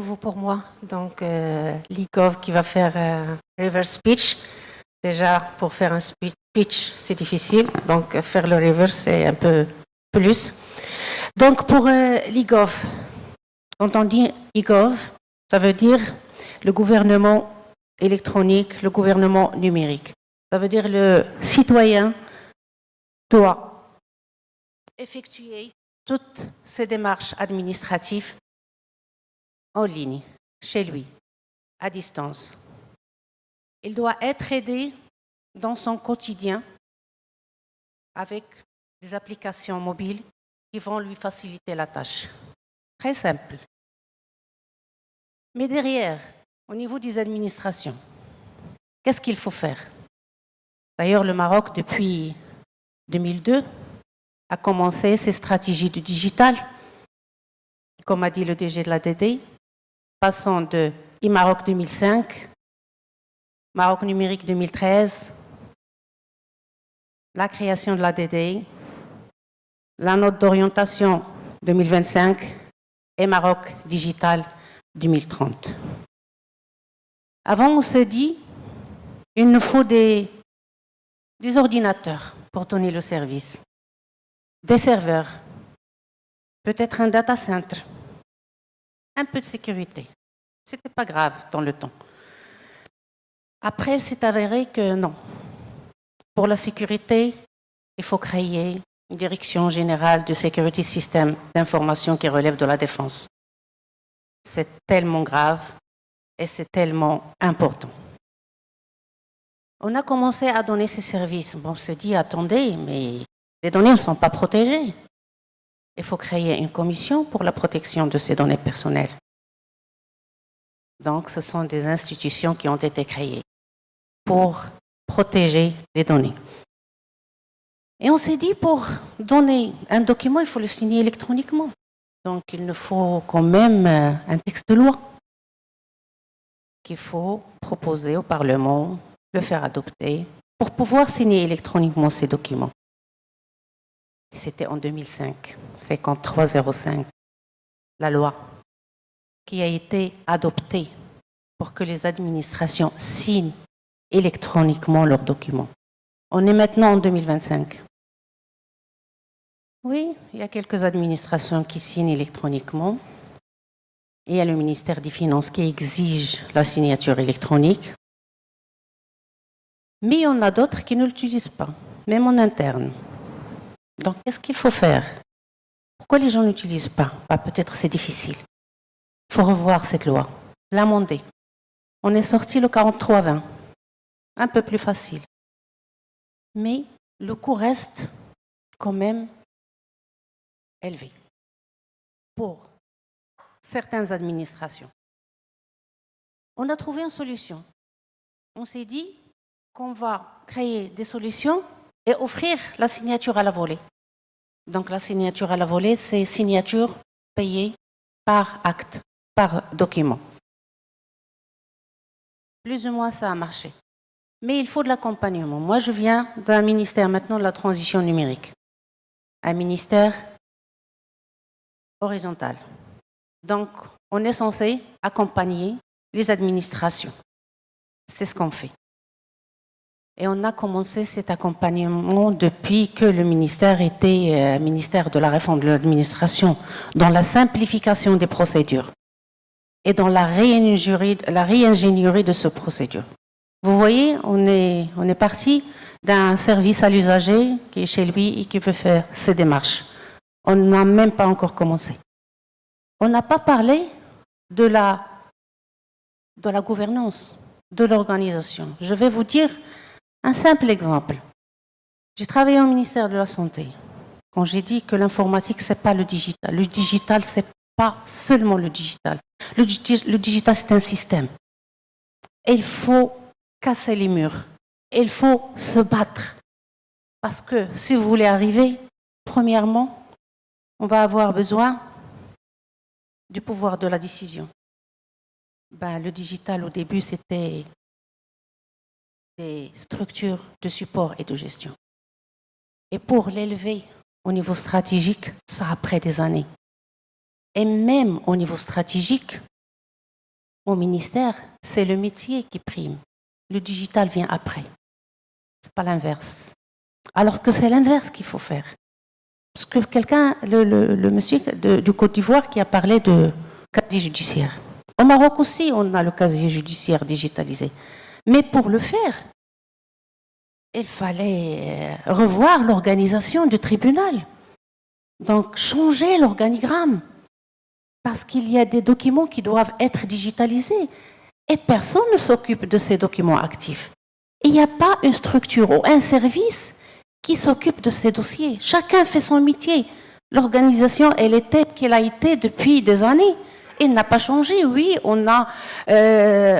nouveau pour moi. Donc, Likov qui va faire un reverse speech. Déjà, pour faire un pitch, c'est difficile. Donc, faire le reverse, c'est un peu plus. Donc, pour Ligov, quand on dit Ligov, ça veut dire le gouvernement électronique, le gouvernement numérique. Ça veut dire le citoyen doit effectuer toutes ces démarches administratives en ligne, chez lui, à distance. Il doit être aidé dans son quotidien avec des applications mobiles qui vont lui faciliter la tâche. Très simple. Mais derrière, au niveau des administrations, qu'est-ce qu'il faut faire? D'ailleurs, le Maroc, depuis 2002, a commencé ses stratégies du digital, comme a dit le DG de l'ADD, passant de e-Maroc 2005, Maroc numérique 2013, la création de l'ADD, la note d'orientation 2025 et Maroc digital 2030. Avant, on se dit, il nous faut des ordinateurs pour donner le service, des serveurs, peut-être un data center, un peu de sécurité. Ce n'était pas grave dans le temps. Après, c'est avéré que non. Pour la sécurité, il faut créer une direction générale de sécurité système d'information qui relève de la défense. C'est tellement grave et c'est tellement important. On a commencé à donner ces services. Bon, on se dit, attendez, mais les données ne sont pas protégées. Il faut créer une commission pour la protection de ces données personnelles. Donc, ce sont des institutions qui ont été créées pour protéger les données. Et on s'est dit, pour donner un document, il faut le signer électroniquement. Donc, il nous faut quand même un texte de loi qu'il faut proposer au Parlement, le faire adopter, pour pouvoir signer électroniquement ces documents. C'était en 2005, 5305, la loi qui a été adoptée pour que les administrations signent électroniquement leurs documents. On est maintenant en 2025. Oui, il y a quelques administrations qui signent électroniquement. Il y a le ministère des Finances qui exige la signature électronique. Mais il y en a d'autres qui ne l'utilisent pas, même en interne. Donc, qu'est-ce qu'il faut faire? Pourquoi les gens n'utilisent pas? Peut-être c'est difficile. Il faut revoir cette loi, l'amender. On est sorti le 43-20, un peu plus facile. Mais le coût reste quand même élevé pour certaines administrations. On a trouvé une solution. On s'est dit qu'on va créer des solutions et offrir la signature à la volée. Donc la signature à la volée, c'est signature payée par acte, par document. Plus ou moins, ça a marché. Mais il faut de l'accompagnement. Moi, je viens d'un ministère maintenant de la transition numérique. Un ministère horizontal. Donc, on est censé accompagner les administrations. C'est ce qu'on fait. Et on a commencé cet accompagnement depuis que le ministère était ministère de la réforme de l'administration, dans la simplification des procédures et dans la réingénierie de ces procédures. Vous voyez, on est parti d'un service à l'usager qui est chez lui et qui veut faire ses démarches. On n'a même pas encore commencé. On n'a pas parlé de la gouvernance, de l'organisation. Je vais vous dire un simple exemple. J'ai travaillé au ministère de la Santé. Quand j'ai dit que l'informatique, ce n'est pas le digital. Le digital, ce n'est pas seulement le digital. Le digital, c'est un système. Et il faut casser les murs. Et il faut se battre. Parce que si vous voulez arriver, premièrement, on va avoir besoin du pouvoir de la décision. Le digital, au début, c'était des structures de support et de gestion. Et pour l'élever au niveau stratégique, ça a pris des années. Et même au niveau stratégique, au ministère, c'est le métier qui prime. Le digital vient après. Ce n'est pas l'inverse. Alors que c'est l'inverse qu'il faut faire. Parce que le monsieur du Côte d'Ivoire qui a parlé de casier judiciaire. Au Maroc aussi, on a le casier judiciaire digitalisé. Mais pour le faire, il fallait revoir l'organisation du tribunal. Donc, changer l'organigramme. Parce qu'il y a des documents qui doivent être digitalisés. Et personne ne s'occupe de ces documents actifs. Il n'y a pas une structure ou un service qui s'occupe de ces dossiers. Chacun fait son métier. L'organisation, elle était qu'elle a été depuis des années. Elle n'a pas changé. Oui, on a,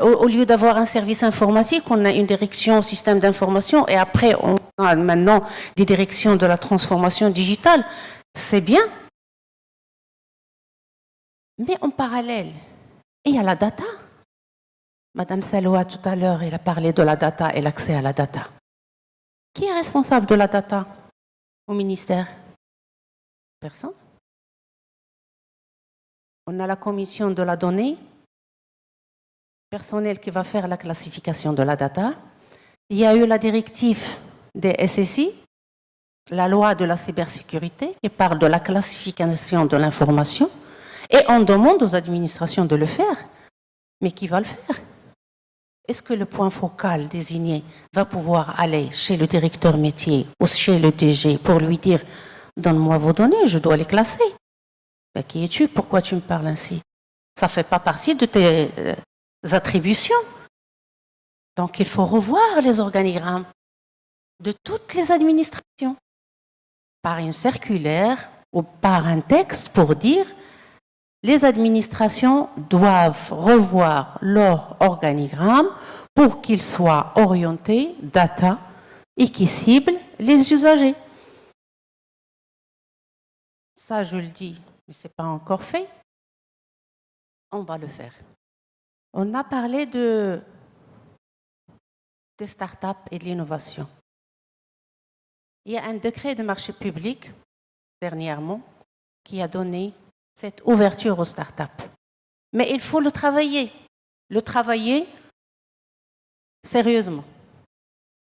au lieu d'avoir un service informatique, on a une direction système d'information et après, on a maintenant des directions de la transformation digitale. C'est bien. Mais en parallèle, il y a la data. Madame Saloua, tout à l'heure, elle a parlé de la data et l'accès à la data. Qui est responsable de la data au ministère? Personne. On a la commission de la donnée, personnel qui va faire la classification de la data. Il y a eu la directive des SSI, la loi de la cybersécurité qui parle de la classification de l'information. Et on demande aux administrations de le faire. Mais qui va le faire? Est-ce que le point focal désigné va pouvoir aller chez le directeur métier ou chez le DG pour lui dire « Donne-moi vos données, je dois les classer ». Ben, qui es-tu? Pourquoi tu me parles ainsi? Ça ne fait pas partie de tes attributions. Donc il faut revoir les organigrammes de toutes les administrations par une circulaire ou par un texte pour dire les administrations doivent revoir leur organigramme pour qu'ils soient orientés data et qui ciblent les usagers. Ça, je le dis, mais ce n'est pas encore fait. On va le faire. On a parlé des startups et de l'innovation. Il y a un décret de marché public, dernièrement, qui a donné cette ouverture aux startups. Mais il faut le travailler sérieusement.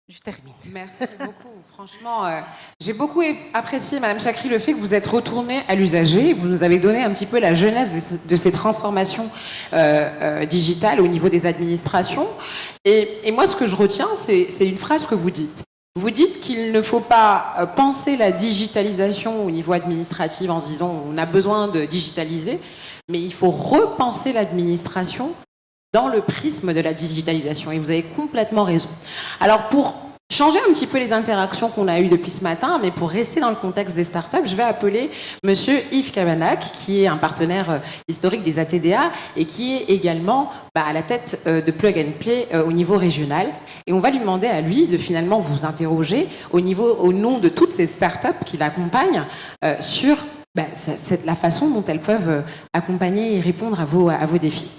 Je termine. Merci beaucoup. Franchement, j'ai beaucoup apprécié, Madame Chakri, le fait que vous êtes retournée à l'usager. Vous nous avez donné un petit peu la genèse de ces transformations digitales au niveau des administrations. Et moi, ce que je retiens, c'est une phrase que vous dites. Vous dites qu'il ne faut pas penser la digitalisation au niveau administratif en se disant on a besoin de digitaliser, mais il faut repenser l'administration dans le prisme de la digitalisation. Et vous avez complètement raison. Alors pour changer un petit peu les interactions qu'on a eues depuis ce matin, mais pour rester dans le contexte des startups, je vais appeler Monsieur Yves Cabanac, qui est un partenaire historique des ATDA et qui est également à la tête de Plug and Play au niveau régional. Et on va lui demander à lui de finalement vous interroger au nom de toutes ces startups qui l'accompagnent sur la façon dont elles peuvent accompagner et répondre à vos défis.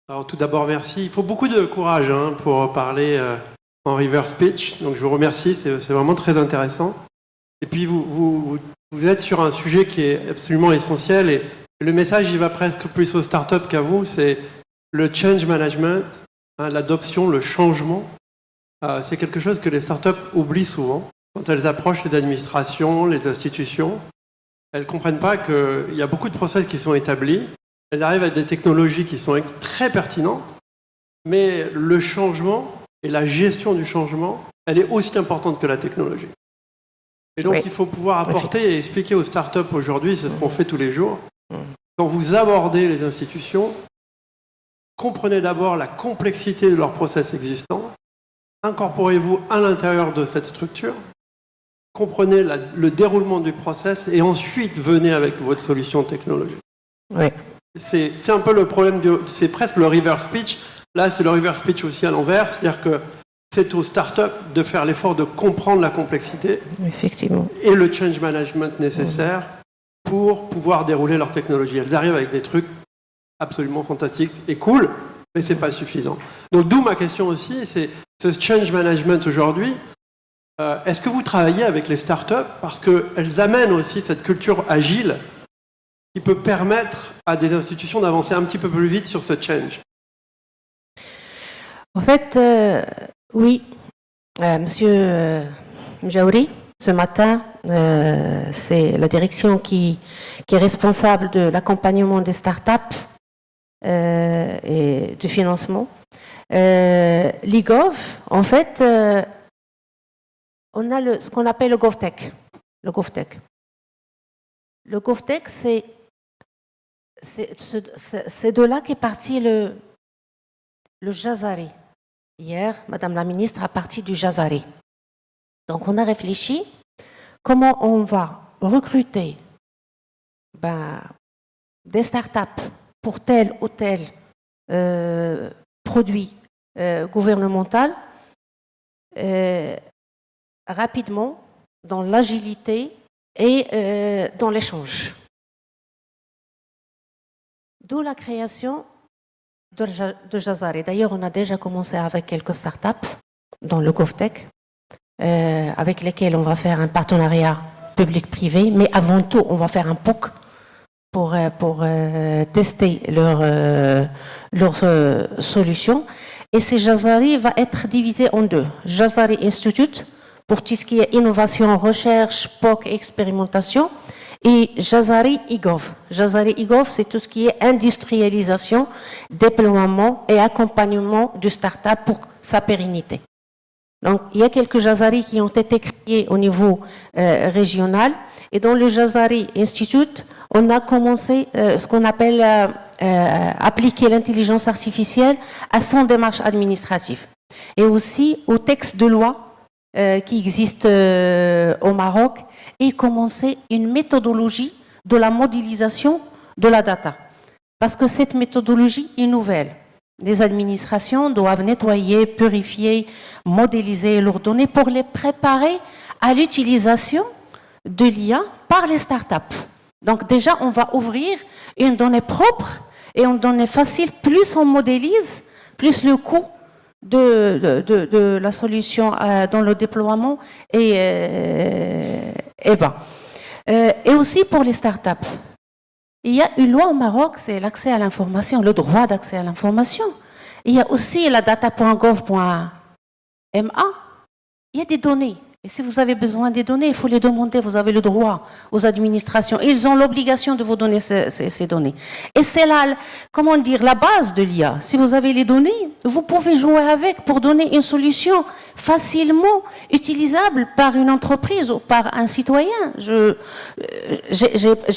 Alors tout d'abord, merci. Il faut beaucoup de courage pour parler en reverse pitch. Donc je vous remercie, c'est vraiment très intéressant. Et puis vous êtes sur un sujet qui est absolument essentiel et le message il va presque plus aux startups qu'à vous, c'est le change management, l'adoption, le changement. C'est quelque chose que les startups oublient souvent. Quand elles approchent les administrations, les institutions, elles ne comprennent pas qu'il y a beaucoup de process qui sont établis. Elles arrivent à des technologies qui sont très pertinentes, mais le changement et la gestion du changement, elle est aussi importante que la technologie. Et donc, il faut pouvoir apporter et expliquer aux startups aujourd'hui, c'est ce qu'on fait tous les jours. Quand vous abordez les institutions, comprenez d'abord la complexité de leurs process existants, incorporez-vous à l'intérieur de cette structure, comprenez le déroulement du process et ensuite venez avec votre solution technologique. Oui. C'est un peu le problème, c'est presque le reverse pitch. Là, c'est le reverse pitch aussi à l'envers, c'est-à-dire que c'est aux startups de faire l'effort de comprendre la complexité Effectivement. Et le change management nécessaire pour pouvoir dérouler leur technologie. Elles arrivent avec des trucs absolument fantastiques et cool, mais c'est pas suffisant. Donc d'où ma question aussi, c'est ce change management aujourd'hui. Est-ce que vous travaillez avec les startups parce qu'elles amènent aussi cette culture agile qui peut permettre à des institutions d'avancer un petit peu plus vite sur ce change? En fait, oui, Monsieur Mjaouri, ce matin, c'est la direction qui est responsable de l'accompagnement des startups et du financement. L'IGOV, en fait, on a ce qu'on appelle le GovTech. Le GovTech. Le GovTech, c'est de là qu'est parti le Jazari. Hier, Madame la Ministre a parti du Jazari. Donc, on a réfléchi comment on va recruter des startups pour tel ou tel produit gouvernemental rapidement, dans l'agilité et dans l'échange. D'où la création de Jazari. D'ailleurs, on a déjà commencé avec quelques startups dans le GovTech, avec lesquelles on va faire un partenariat public-privé, mais avant tout, on va faire un POC pour tester leur solution. Et ce Jazari va être divisé en deux. Jazari Institute, pour tout ce qui est innovation, recherche, POC et expérimentation, et Jazari IGOV. Jazari IGOV, c'est tout ce qui est industrialisation, déploiement et accompagnement du start-up pour sa pérennité. Donc, il y a quelques Jazari qui ont été créés au niveau régional. Et dans le Jazari Institute, on a commencé ce qu'on appelle appliquer l'intelligence artificielle à son démarche administrative. Et aussi au texte de loi qui existe au Maroc et commencer une méthodologie de la modélisation de la data. Parce que cette méthodologie est nouvelle. Les administrations doivent nettoyer, purifier, modéliser leurs données pour les préparer à l'utilisation de l'IA par les startups. Donc déjà, on va ouvrir une donnée propre et une donnée facile. Plus on modélise, plus le coût de la solution dans le déploiement est bas. Et aussi pour les startups. Il y a une loi au Maroc, c'est l'accès à l'information, le droit d'accès à l'information. Il y a aussi la data.gov.ma. Il y a des données. Et si vous avez besoin des données, il faut les demander. Vous avez le droit aux administrations. Ils ont l'obligation de vous donner ces données. Et c'est là, comment dire, la base de l'IA. Si vous avez les données, vous pouvez jouer avec pour donner une solution facilement utilisable par une entreprise ou par un citoyen. J'ai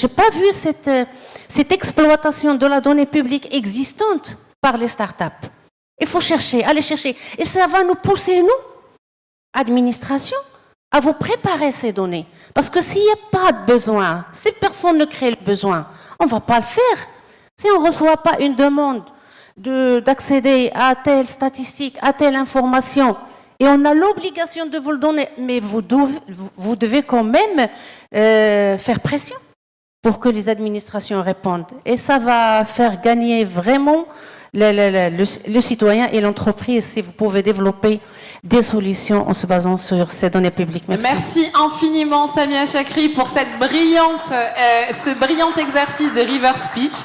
pas vu cette exploitation de la donnée publique existante par les startups. Il faut chercher, aller chercher. Et ça va nous pousser, nous, administration, à vous préparer ces données. Parce que s'il n'y a pas de besoin, si personne ne crée le besoin, on ne va pas le faire. Si on ne reçoit pas une demande d'accéder à telle statistique, à telle information, et on a l'obligation de vous le donner, mais vous devez quand même faire pression pour que les administrations répondent. Et ça va faire gagner vraiment le citoyen et l'entreprise si vous pouvez développer des solutions en se basant sur ces données publiques. Merci. Merci infiniment Samia Chakri pour ce brillant exercice de Reverse Pitch.